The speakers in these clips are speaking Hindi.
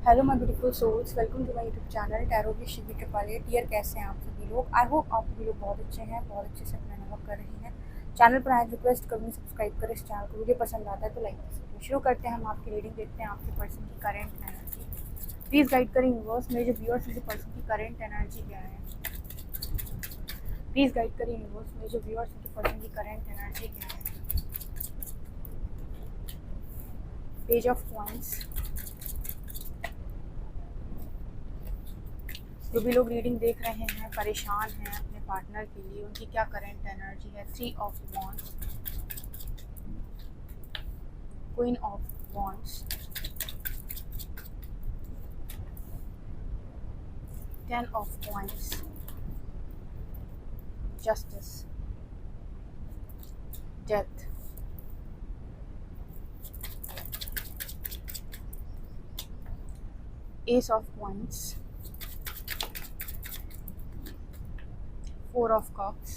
Hello my beautiful souls, welcome to my YouTube channel tarot with Shivi Tripale. Dear, कैसे हैं आप सभी लोग? आई होप आप सभी लोग बहुत अच्छे हैं, बहुत अच्छे से अपना वर्क कर रहे हैं। चैनल पर आए रिक्वेस्ट करूँगी सब्सक्राइब करें इस चैनल को। वीडियो पसंद आता है तो लाइक कर सकते हैं। शुरू करते हैं हम आपकी रीडिंग, देखते हैं आपके पर्सन की करेंट एनर्जी। प्लीज़ गाइड करें यूनिवर्स, मेरे जो व्यूअर्स हैं पर्सन की करेंट एनर्जी क्या है। प्लीज़ गाइड करें यूनिवर्स, मेरे जो व्यूअर्स हैं पर्सन की करेंट एनर्जी क्या है। Page of coins. जो भी लोग रीडिंग देख रहे हैं, परेशान हैं अपने पार्टनर के लिए, उनकी क्या करंट एनर्जी है। 3 of wands, queen of wands, 10 of coins, justice, death, S of coins, 4 of cups,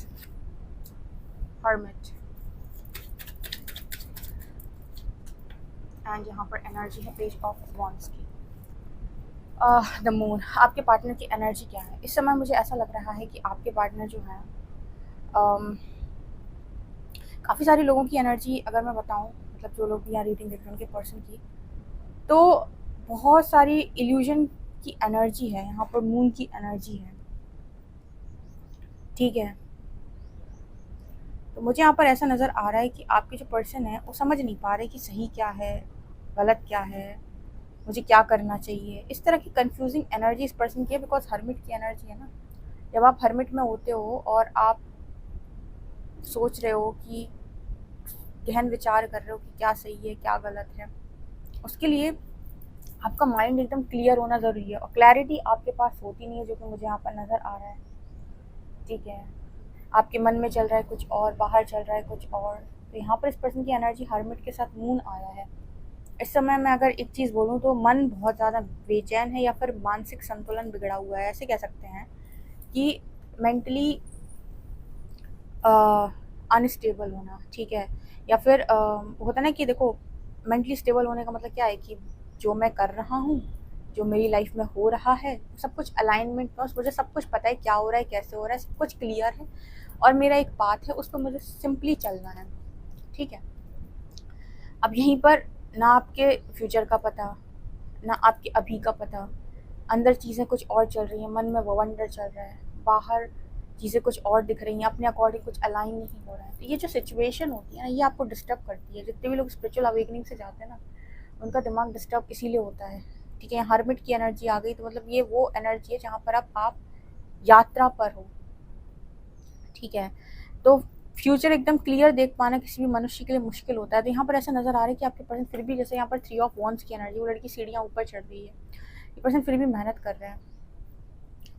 hermit, and यहाँ पर एनर्जी है पेज ऑफ वॉन्ड्स की। The moon. आपके पार्टनर की एनर्जी क्या है इस समय? मुझे ऐसा लग रहा है कि आपके पार्टनर जो है, काफ़ी सारे लोगों की एनर्जी अगर मैं बताऊं, मतलब जो लोग भी यहाँ रीडिंग देख रहे हैं उनके पर्सन की, तो बहुत सारी इल्यूजन की एनर्जी है। यहाँ पर मून की एनर्जी है, ठीक है। तो मुझे यहाँ पर ऐसा नज़र आ रहा है कि आपके जो पर्सन है वो समझ नहीं पा रहे कि सही क्या है, गलत क्या है, मुझे क्या करना चाहिए। इस तरह की कंफ्यूजिंग एनर्जी इस पर्सन की है, बिकॉज हर्मिट की एनर्जी है ना। जब आप हर्मिट में होते हो और आप सोच रहे हो कि गहन विचार कर रहे हो कि क्या सही है क्या गलत है, उसके लिए आपका माइंड एकदम क्लियर होना ज़रूरी है। और क्लैरिटी आपके पास होती नहीं है, जो कि मुझे यहाँ पर नज़र आ रहा है, ठीक है। आपके मन में चल रहा है कुछ और, बाहर चल रहा है कुछ और। तो यहाँ पर इस पर्सन की एनर्जी हर्मिट के साथ मून आया है। इस समय मैं अगर एक चीज़ बोलूँ तो मन बहुत ज़्यादा बेचैन है, या फिर मानसिक संतुलन बिगड़ा हुआ है, ऐसे कह सकते हैं कि मेंटली अनस्टेबल होना, ठीक है। या फिर होता ना कि देखो, मेंटली स्टेबल होने का मतलब क्या है कि जो मैं कर रहा हूँ, जो मेरी लाइफ में हो रहा है, सब कुछ अलाइनमेंट में, मुझे सब कुछ पता है क्या हो रहा है, कैसे हो रहा है, सब कुछ क्लियर है। और मेरा एक पाथ है, उस पर मुझे सिंपली चलना है, ठीक है। अब यहीं पर ना आपके फ्यूचर का पता, ना आपके अभी का पता। अंदर चीज़ें कुछ और चल रही हैं, मन में वंडर चल रहा है, बाहर चीज़ें कुछ और दिख रही हैं, अपने अकॉर्डिंग कुछ अलाइन नहीं हो रहा है। तो ये जो सिचुएशन होती है ना, ये आपको डिस्टर्ब करती है। जितने भी लोग स्पिरिचुअल अवेकनिंग से जाते हैं ना, उनका दिमाग डिस्टर्ब इसीलिए होता है, ठीक है। हर्मिट की एनर्जी आ गई तो मतलब ये वो एनर्जी है जहाँ पर आप यात्रा पर हो, ठीक है। तो फ्यूचर एकदम क्लियर देख पाना किसी भी मनुष्य के लिए मुश्किल होता है। तो यहाँ पर ऐसा नज़र आ रहा है कि आपके पर्सन फिर भी, जैसे यहाँ पर 3 ऑफ वॉन्ड्स की एनर्जी, वो लड़की सीढ़ियाँ ऊपर चढ़ रही है, ये पर्सन फिर भी मेहनत कर रहा है,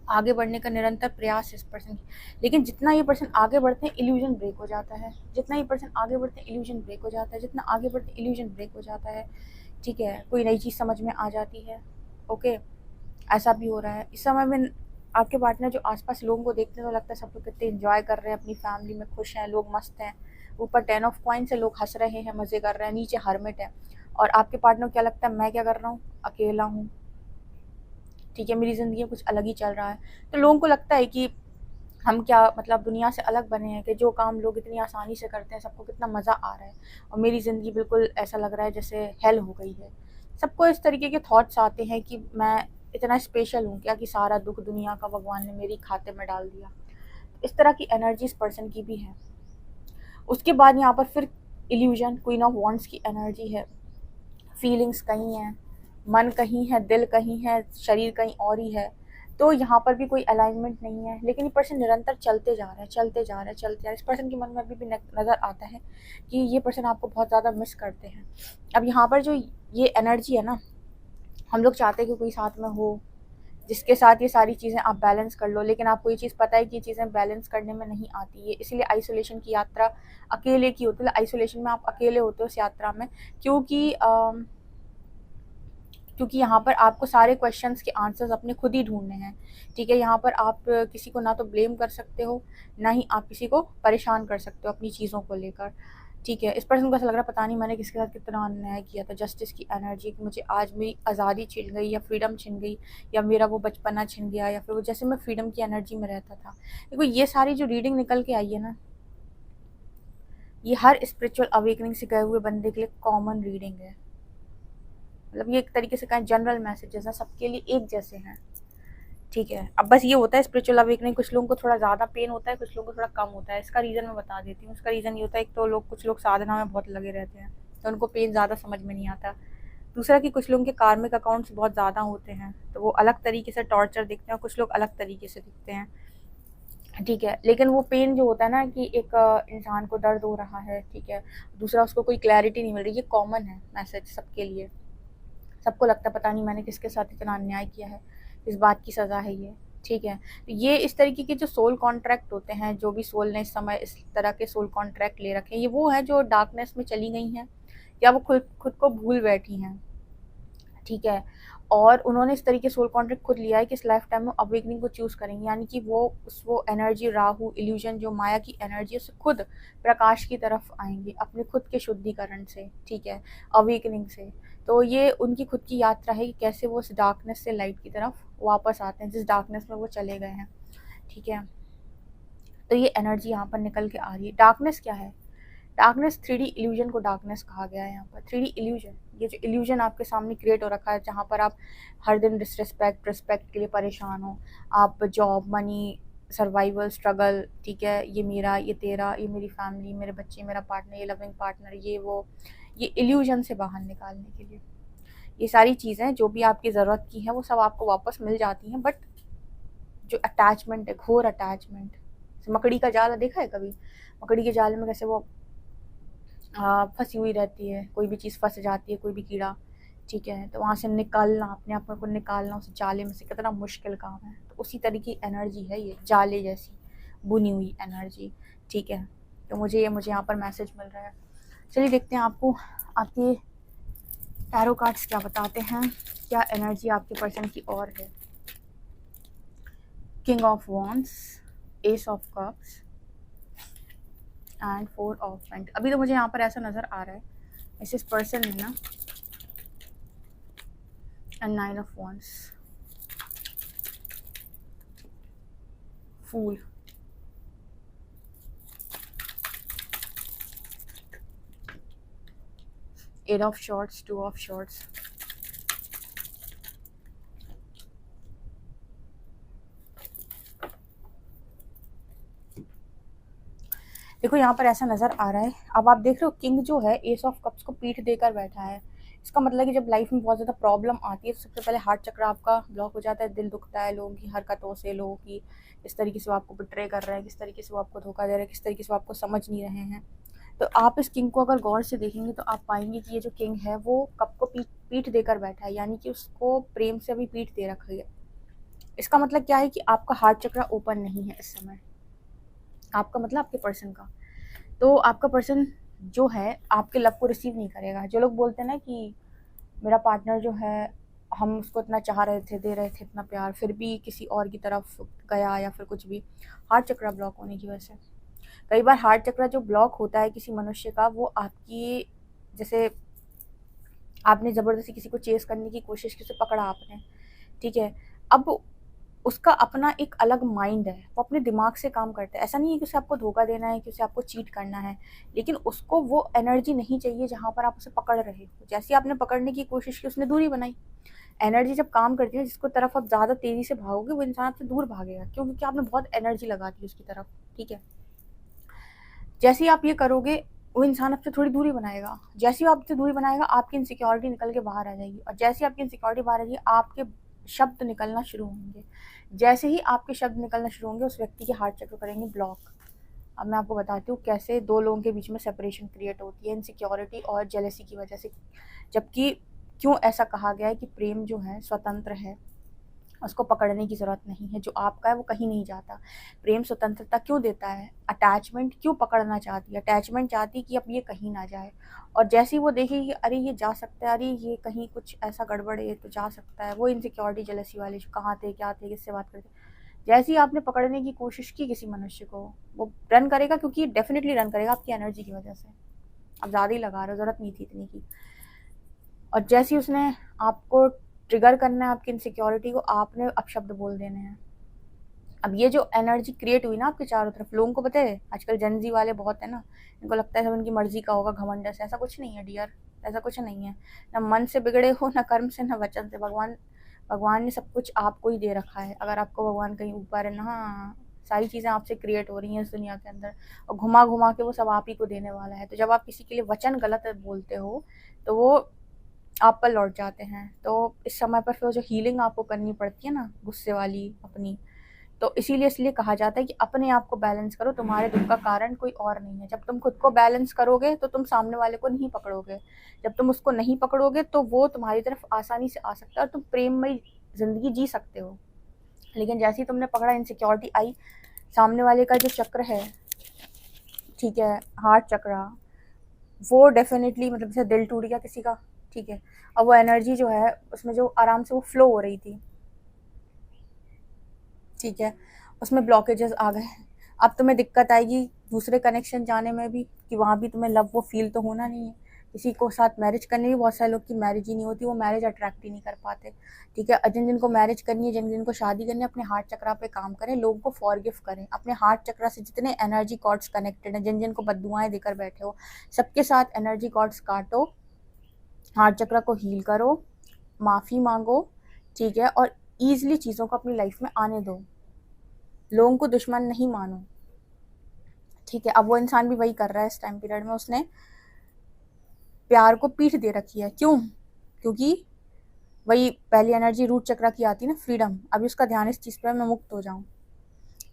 आगे बढ़ने का निरंतर प्रयास है इस पर्सन की। लेकिन जितना ये पर्सन आगे बढ़ते हैं, इल्यूजन ब्रेक हो जाता है। जितना ये पर्सन आगे बढ़ते हैं, इल्यूजन ब्रेक हो जाता है। जितना आगे बढ़ते हैं, इल्यूजन ब्रेक हो जाता है, ठीक है। कोई नई चीज़ समझ में आ जाती है, ओके। ऐसा भी हो रहा है इस समय में। आपके पार्टनर जो आसपास लोगों को देखते हैं तो लगता है सब लोग कितने एंजॉय कर रहे हैं, अपनी फैमिली में खुश हैं, लोग मस्त हैं। ऊपर 10 ऑफ कॉइंस है, लोग हंस रहे हैं, मज़े कर रहे हैं। नीचे हर्मिट है। और आपके पार्टनर को क्या लगता है, मैं क्या कर रहा हूँ, अकेला हूँ, ठीक है, मेरी ज़िंदगी में कुछ अलग ही चल रहा है। तो लोगों को लगता है कि हम क्या, मतलब दुनिया से अलग बने हैं, कि जो काम लोग इतनी आसानी से करते हैं, सबको कितना मज़ा आ रहा है, और मेरी ज़िंदगी बिल्कुल ऐसा लग रहा है जैसे हेल हो गई है। सबको इस तरीके के थॉट्स आते हैं कि मैं इतना स्पेशल हूँ क्या, कि सारा दुख दुनिया का भगवान ने मेरी खाते में डाल दिया। इस तरह की एनर्जी इस पर्सन की भी है। उसके बाद यहाँ पर फिर इल्यूजन, क्वीन ऑफ वॉन्ड्स की एनर्जी है। फीलिंग्स कहीं हैं, मन कहीं है, दिल कहीं है, शरीर कहीं और ही है। तो यहाँ पर भी कोई अलाइनमेंट नहीं है, लेकिन ये पर्सन निरंतर चलते जा रहा है, चलते जा रहा है, चलते जा रहा है। इस पर्सन के मन में अभी भी नज़र आता है कि ये पर्सन आपको बहुत ज़्यादा मिस करते हैं। अब यहाँ पर जो ये एनर्जी है ना, हम लोग चाहते हैं कि कोई साथ में हो, जिसके साथ ये सारी चीज़ें आप बैलेंस कर लो। लेकिन आपको ये चीज़ पता है कि ये चीज़ें बैलेंस करने में नहीं आती है, इसलिए आइसोलेशन की यात्रा अकेले की होती है। आइसोलेशन में आप अकेले होते हो इस यात्रा में, क्योंकि क्योंकि यहाँ पर आपको सारे क्वेश्चंस के आंसर्स अपने खुद ही ढूंढने हैं, ठीक है। यहाँ पर आप किसी को ना तो ब्लेम कर सकते हो, ना ही आप किसी को परेशान कर सकते हो अपनी चीज़ों को लेकर। ठीक है, इस पर्सन को ऐसा लग रहा है पता नहीं मैंने किसके साथ कितना अन्याय किया था। जस्टिस की एनर्जी कि मुझे आज मेरी आज़ादी छिन गई या फ्रीडम छिन गई या मेरा वो बचपना छिन गया या फिर वो जैसे मैं फ्रीडम की एनर्जी में रहता था। देखो ये सारी जो रीडिंग निकल के आई है ना, ये हर स्पिरिचुअल अवेकनिंग से गए हुए बंदे के लिए कॉमन रीडिंग है। मतलब ये एक तरीके से कहें जनरल मैसेजेस हैं, सबके लिए एक जैसे हैं। ठीक है, अब बस ये होता है स्पिरिचुअल अवेकनिंग कुछ लोगों को थोड़ा ज़्यादा पेन होता है, कुछ लोगों को थोड़ा कम होता है। इसका रीज़न मैं बता देती हूँ। उसका रीज़न ये होता है, एक तो कुछ लोग साधना में बहुत लगे रहते हैं तो उनको पेन ज़्यादा समझ में नहीं आता। दूसरा कि कुछ लोगों के कार्मिक अकाउंट्स बहुत ज़्यादा होते हैं तो वो अलग तरीके से टॉर्चर दिखते हैं और कुछ लोग अलग तरीके से दिखते हैं। ठीक है, लेकिन वो पेन जो होता है ना कि एक इंसान को दर्द हो रहा है, ठीक है, दूसरा उसको कोई क्लैरिटी नहीं मिल रही, ये कॉमन है मैसेज सबके लिए। सबको लगता है पता नहीं मैंने किसके साथ इतना अन्याय किया है, इस बात की सज़ा है ये। ठीक है, तो ये इस तरीके के जो सोल कॉन्ट्रैक्ट होते हैं, जो भी सोल ने इस समय इस तरह के सोल कॉन्ट्रैक्ट ले रखे हैं, ये वो है जो डार्कनेस में चली गई हैं या वो खुद खुद को भूल बैठी हैं। ठीक है, और उन्होंने इस तरीके सोल कॉन्ट्रैक्ट खुद लिया है कि इस लाइफ टाइम में अवेकनिंग को चूज़ करेंगे, यानी कि वो एनर्जी राहु इल्यूजन जो माया की एनर्जी है उससे खुद प्रकाश की तरफ आएंगे अपने खुद के शुद्धिकरण से। ठीक है, अवेकनिंग से। तो ये उनकी खुद की यात्रा है कि कैसे वो इस डार्कनेस से लाइट की तरफ वापस आते हैं जिस डार्कनेस में वो चले गए हैं। ठीक है, तो ये एनर्जी यहाँ पर निकल के आ रही है। डार्कनेस क्या है? डार्कनेस 3D इल्यूजन को डार्कनेस कहा गया है यहाँ पर। 3D इल्यूजन, ये जो इल्यूजन आपके सामने क्रिएट हो रखा है जहाँ पर आप हर दिन डिसरिस्पेक्ट रिस्पेक्ट के लिए परेशान हो, आप जॉब मनी सर्वाइवल स्ट्रगल, ठीक है, ये मेरा ये तेरा ये मेरी फैमिली मेरे बच्चे मेरा पार्टनर ये लविंग पार्टनर ये वो, ये इल्यूजन से बाहर निकालने के लिए ये सारी चीज़ें जो भी आपकी ज़रूरत की हैं वो सब आपको वापस मिल जाती हैं। बट जो अटैचमेंट है, घोर अटैचमेंट, मकड़ी का जाल देखा है कभी? मकड़ी के जाल में कैसे वो फंसी हुई रहती है, कोई भी चीज़ फंस जाती है, कोई भी कीड़ा। ठीक है, तो वहाँ से निकालना, अपने आप को निकालना उस जाले में से कितना मुश्किल काम है। तो उसी तरह की एनर्जी है ये, जाले जैसी बुनी हुई एनर्जी। ठीक है, तो मुझे यहाँ पर मैसेज मिल रहा है। चलिए देखते हैं आपको आपके टैरो कार्ड्स क्या बताते हैं, क्या एनर्जी आपके पर्सन की और है। King of wands, ace of cups and 4 of pent. अभी तो मुझे यहाँ पर ऐसा नज़र आ रहा है इस पर्सन ने ना, and 9 of wands, fool, eight of swords, 2 of swords. देखो यहाँ पर ऐसा नज़र आ रहा है, अब आप देख रहे हो किंग जो है एस ऑफ कप्स को पीठ देकर बैठा है। इसका मतलब कि जब लाइफ में बहुत ज़्यादा प्रॉब्लम आती है तो सबसे पहले हार्ट चक्र आपका ब्लॉक हो जाता है, दिल दुखता है लोगों की हरकतों से, लोगों की किस तरीके से वो आपको बिट्रे कर रहे हैं, किस तरीके से वो आपको धोखा दे रहे हैं, किस तरीके से वो आपको समझ नहीं रहे हैं। तो आप इस किंग को अगर गौर से देखेंगे तो आप पाएंगे कि ये जो किंग है वो कप को पीठ देकर बैठा है, यानी कि उसको प्रेम से अभी पीठ दे रखी है। इसका मतलब क्या है कि आपका हार्ट चक्र ओपन नहीं है इस समय, आपका मतलब आपके पर्सन का। तो आपका पर्सन जो है आपके लव को रिसीव नहीं करेगा। जो लोग बोलते हैं ना कि मेरा पार्टनर जो है हम उसको इतना चाह रहे थे, दे रहे थे इतना प्यार, फिर भी किसी और की तरफ गया या फिर कुछ भी, हार्ट चक्र ब्लॉक होने की वजह से। कई बार हार्ट चक्र जो ब्लॉक होता है किसी मनुष्य का, वो आपकी जैसे आपने ज़बरदस्ती किसी को चेस करने की कोशिश की, उसे पकड़ा आपने, ठीक है, अब उसका अपना एक अलग माइंड है, वो अपने दिमाग से काम करता है। ऐसा नहीं है कि उसे आपको धोखा देना है, कि उसे आपको चीट करना है, लेकिन उसको वो एनर्जी नहीं चाहिए जहाँ पर आप उसे पकड़ रहे हो। जैसे आपने पकड़ने की कोशिश की, उसने दूरी बनाई। एनर्जी जब काम करती है, जिसको तरफ आप ज़्यादा तेज़ी से भागोगे वो इंसान आपसे दूर भागेगा, क्यों? क्योंकि आपने बहुत एनर्जी लगा दी उसकी तरफ। ठीक है, जैसे ही आप ये करोगे वो इंसान आपसे थोड़ी दूरी बनाएगा। जैसे ही आपसे दूरी बनाएगा आपकी इनसिक्योरिटी निकल के बाहर आ जाएगी, और जैसे ही आपकी इनसिक्योरिटी बाहर आ जाएगी आपके शब्द निकलना शुरू होंगे। जैसे ही आपके शब्द निकलना शुरू होंगे उस व्यक्ति के हार्ट चक्र करेंगे ब्लॉक। अब मैं आपको बताती हूँ कैसे दो लोगों के बीच में सेपरेशन क्रिएट होती है इनसिक्योरिटी और जेलसी की वजह से। जबकि क्यों ऐसा कहा गया है कि प्रेम जो है स्वतंत्र है, उसको पकड़ने की ज़रूरत नहीं है, जो आपका है वो कहीं नहीं जाता। प्रेम स्वतंत्रता क्यों देता है? अटैचमेंट क्यों पकड़ना चाहती है? अटैचमेंट चाहती है कि अब ये कहीं ना जाए, और जैसे ही वो देखेगी कि अरे ये जा सकता है, अरे ये कहीं कुछ ऐसा गड़बड़ है तो जा सकता है, वो इनसिक्योरिटी जेलसी वाले जो कहाँ थे क्या थे किससे बात करते, जैसे ही आपने पकड़ने की कोशिश की किसी मनुष्य को, वो रन करेगा, क्योंकि डेफिनेटली रन करेगा आपकी एनर्जी की वजह से। आप ज़्यादा ही लगा रहे हो, ज़रूरत नहीं थी इतनी की। और जैसे ही उसने आपको ट्रिगर करना है आपकी इनसिक्योरिटी को, आपने अपशब्द बोल देने हैं। अब ये जो एनर्जी क्रिएट हुई ना आपके चारों तरफ, लोगों को पता है आजकल जेनजी वाले बहुत है ना, इनको लगता है सब इनकी मर्जी का होगा, घमंड से। ऐसा कुछ नहीं है डियर, ऐसा कुछ नहीं है। ना मन से बिगड़े हो, ना कर्म से, ना वचन से। भगवान भगवान ने सब कुछ आपको ही दे रखा है। अगर आपको भगवान कहीं ऊपर है ना, सारी चीज़ें आपसे क्रिएट हो रही हैं इस दुनिया के अंदर, और घुमा घुमा के वो सब आप ही को देने वाला है। तो जब आप किसी के लिए वचन गलत बोलते हो तो वो आप पर लौट जाते हैं। तो इस समय पर फिर जो हीलिंग आपको करनी पड़ती है ना गुस्से वाली अपनी, तो इसीलिए इसलिए कहा जाता है कि अपने आप को बैलेंस करो, तुम्हारे दुख का कारण कोई और नहीं है। जब तुम खुद को बैलेंस करोगे तो तुम सामने वाले को नहीं पकड़ोगे। जब तुम उसको नहीं पकड़ोगे तो वो तुम्हारी तरफ आसानी से आ सकता है और तुम प्रेममयी जिंदगी जी सकते हो। लेकिन जैसे ही तुमने पकड़ा, इनसिक्योरिटी आई, सामने वाले का जो चक्र है, ठीक है, हार्ट चक्र, वो डेफिनेटली मतलब जैसे दिल टूट गया किसी का, ठीक है, अब वो एनर्जी जो है उसमें जो आराम से वो फ्लो हो रही थी, ठीक है, उसमें ब्लॉकेजेस आ गए। अब तुम्हें दिक्कत आएगी दूसरे कनेक्शन जाने में भी, कि वहाँ भी तुम्हें लव वो फील तो होना नहीं है। किसी को साथ मैरिज करने भी बहुत सारे लोग की मैरिज ही नहीं होती, वो मैरिज अट्रैक्ट ही नहीं कर पाते, ठीक है। जिन जिनको मैरिज करनी है, जिन जिनको शादी करनी है, अपने हार्ट चक्रा पे काम करें, लोगों को फॉरगिव करें। अपने हार्ट चक्रा से जितने एनर्जी कॉर्ड्स कनेक्टेड हैं, जिन जिनको बददुआएं देकर बैठे हो, सबके साथ एनर्जी कॉर्ड्स काटो, हार्ट चक्रा को हील करो, माफ़ी मांगो, ठीक है, और ईजिली चीज़ों को अपनी लाइफ में आने दो। लोगों को दुश्मन नहीं मानो, ठीक है। अब वो इंसान भी वही कर रहा है इस टाइम पीरियड में, उसने प्यार को पीठ दे रखी है। क्यों? क्योंकि वही पहली एनर्जी रूट चक्र की आती है ना, फ्रीडम। अभी उसका ध्यान इस चीज़ पे, मैं मुक्त हो जाऊं।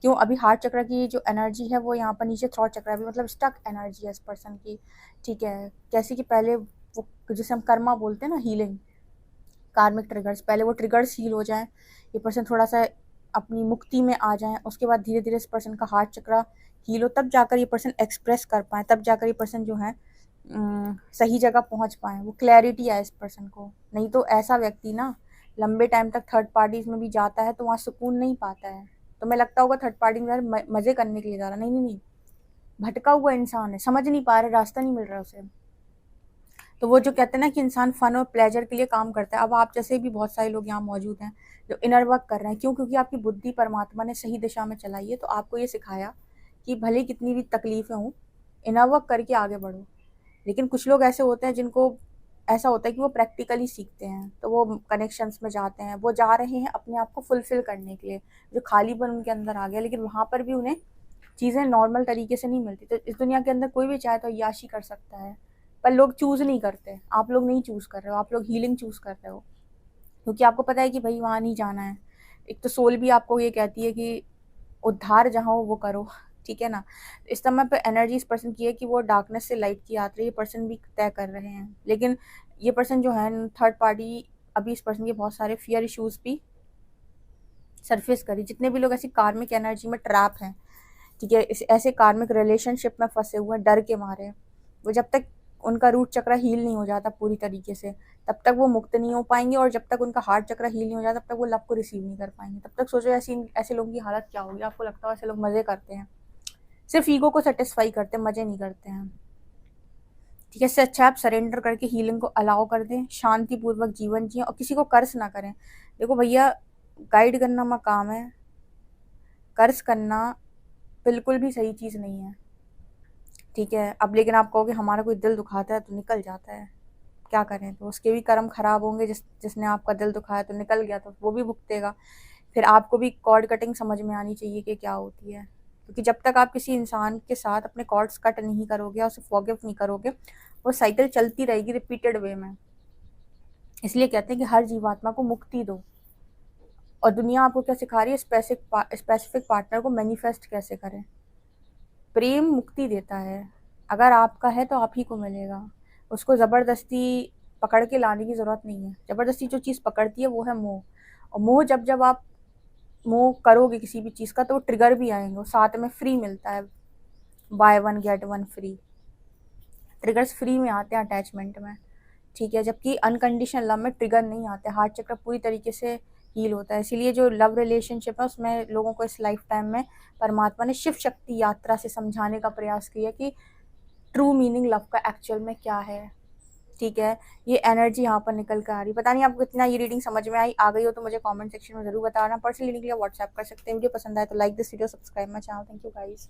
क्यों? अभी हार्ट चक्र की जो एनर्जी है वो यहाँ पर नीचे थ्रॉट चक्र है, अभी मतलब स्टक एनर्जी है इस पर्सन की, ठीक है। कैसे कि पहले वो जिसे हम कर्मा बोलते हैं ना, हीलिंग, कार्मिक ट्रिगर्स, पहले वो ट्रिगर्स हील हो जाएं, ये पर्सन थोड़ा सा अपनी मुक्ति में आ जाएं, उसके बाद धीरे धीरे इस पर्सन का हार्ट चक्र हील हो, तब जाकर ये पर्सन एक्सप्रेस कर पाए, तब जाकर ये पर्सन जो है सही जगह पहुंच पाए, वो क्लैरिटी आए इस पर्सन को। नहीं तो ऐसा व्यक्ति ना लंबे टाइम तक थर्ड पार्टीज में भी जाता है तो वहाँ सुकून नहीं पाता है। तो मैं लगता होगा थर्ड पार्टी में मजे करने के लिए जा रहा, नहीं नहीं नहीं, भटका हुआ इंसान है, समझ नहीं पा रहा, रास्ता नहीं मिल रहा उसे। तो वो जो कहते हैं ना कि इंसान फन और प्लेजर के लिए काम करता है, अब आप जैसे भी बहुत सारे लोग यहाँ मौजूद हैं जो इनर वर्क कर रहे हैं। क्यों? क्योंकि आपकी बुद्धि परमात्मा ने सही दिशा में चलाई है, तो आपको ये सिखाया कि भले कितनी भी तकलीफें हों, इनर वर्क करके आगे बढ़ो। लेकिन कुछ लोग ऐसे होते हैं जिनको ऐसा होता है कि वो प्रैक्टिकली सीखते हैं, तो वो कनेक्शंस में जाते हैं, वो जा रहे हैं अपने आप को फुलफिल करने के लिए, जो खालीपन उनके अंदर आ गया, लेकिन वहाँ पर भी उन्हें चीज़ें नॉर्मल तरीके से नहीं मिलती। तो इस दुनिया के अंदर कोई भी चाहे तो अय्याशी कर सकता है, पर लोग चूज़ नहीं करते। आप लोग नहीं चूज़ कर रहे हो, आप लोग हीलिंग चूज़ कर रहे हो, क्योंकि आपको पता है कि भाई वहाँ नहीं जाना है। एक तो सोल भी आपको ये कहती है कि उद्धार जहाँ हो वो करो, ठीक है ना। इस समय पे एनर्जी इस पर्सन की है कि वो डार्कनेस से लाइट की यात्रा ये पर्सन भी तय कर रहे हैं। लेकिन ये पर्सन जो है थर्ड पार्टी, अभी इस पर्सन के बहुत सारे फियर इश्यूज भी सरफेस करी। जितने भी लोग ऐसी कार्मिक एनर्जी में ट्रैप हैं, ठीक है, इस ऐसे कार्मिक रिलेशनशिप में फंसे हुए हैं डर के मारे, वो जब तक उनका रूट चक्र हील नहीं हो जाता पूरी तरीके से, तब तक वो मुक्त नहीं हो पाएंगे। और जब तक उनका हार्ट चक्र हील नहीं हो जाता, तब तक वो लव को रिसीव नहीं कर पाएंगे। तब तक सोचो ऐसे लोगों की हालत क्या होगी। आपको लगता है ऐसे लोग मजे करते हैं, सिर्फ ईगो को सेटिस्फाई करते हैं, मजे नहीं करते हैं, ठीक है। इससे अच्छा आप सरेंडर करके हीलिंग को अलाउ कर दें, शांतिपूर्वक जीवन जिए और किसी को कर्ज ना करें। देखो भैया, गाइड करना मकाम है, कर्ज करना बिल्कुल भी सही चीज़ नहीं है, ठीक है। अब लेकिन आप कहोगे हमारा कोई दिल दुखाता है तो निकल जाता है, क्या करें, तो उसके भी कर्म खराब होंगे। जिसने आपका दिल दुखाया तो निकल गया, तो वो भी भुगतेगा। फिर आपको भी कॉर्ड कटिंग समझ में आनी चाहिए कि क्या होती है, क्योंकि जब तक आप किसी इंसान के साथ अपने कॉर्ड्स कट नहीं करोगे और उसे फॉरगिव नहीं करोगे, वो साइकिल चलती रहेगी रिपीटेड वे में। इसलिए कहते हैं कि हर जीवात्मा को मुक्ति दो। और दुनिया आपको क्या सिखा रही है? स्पेसिफिक पार्टनर को मैनिफेस्ट कैसे करें। प्रेम मुक्ति देता है, अगर आपका है तो आप ही को मिलेगा। उसको ज़बरदस्ती पकड़ के लाने की ज़रूरत नहीं है। ज़बरदस्ती जो चीज़ पकड़ती है वो है मोह, और मोह जब जब आप मोह करोगे किसी भी चीज़ का, तो ट्रिगर भी आएंगे, साथ में फ्री मिलता है, by one get one free. Triggers free में आते हैं अटैचमेंट में, ठीक है, जबकि अनकंडीशनल लव में ट्रिगर नहीं आते। हार्ट चक्र पूरी तरीके से हील होता है। इसीलिए जो लव रिलेशनशिप है उसमें लोगों को इस लाइफ टाइम में परमात्मा ने शिव शक्ति यात्रा से समझाने का प्रयास किया कि ट्रू मीनिंग लव का एक्चुअल में क्या है। ठीक है, ये एनर्जी यहाँ पर निकल कर आ रही। पता नहीं आपको कितना ये रीडिंग समझ में आई, आ गई हो तो मुझे कमेंट सेक्शन में जरूर बताना। पर्सनल रीडिंग के लिए व्हाट्सएप कर सकते हैं। वीडियो पसंद आए तो like this video, subscribe my channel. Thank you guys.